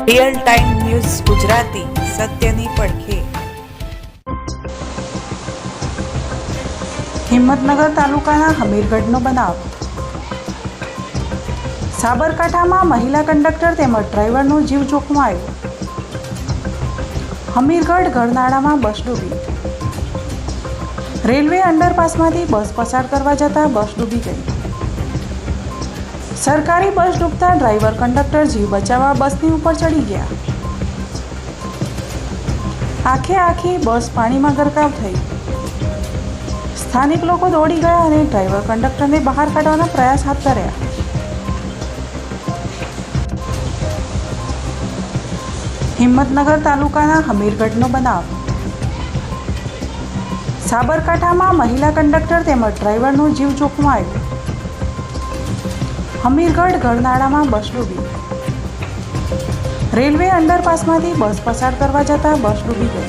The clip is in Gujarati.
રિયલ ટાઈમ ન્યૂઝ ગુજરાતી સત્યની પડખે. હિંમતનગર તાલુકાના હમીરગઢનો બનાવ. સાબરકાંઠામાં મહિલા કંડક્ટર તેમજ ડ્રાઈવરનો જીવ જોખમાયો. હમીરગઢ ગરનાળામાં બસ ડૂબી. રેલવે અંડરપાસમાંથી બસ પસાર કરવા જતાં બસ ડૂબી ગઈ. સરકારી બસ ડૂબતા ડ્રાઈવર કંડક્ટર જીવ બચાવવા બસની ઉપર ચડી ગયા. આખી બસ પાણીમાં ગરકાવ થઈ. સ્થાનિક લોકો દોડી ગયા અને ડ્રાઈવર કંડક્ટરને બહાર કાઢવાના પ્રયાસ હાથ ધર્યા. હિંમતનગર તાલુકાના હમીરગઢનો બનાવ. સાબરકાંઠામાં મહિલા કંડક્ટર તેમજ ડ્રાઈવરનો જીવ જોખમાયો. હમીરગઢ ગરનાળામાં બસ ડૂબી. રેલવે અંડરપાસમાંથી બસ પસાર કરવા જતાં બસ ડૂબી ગઈ.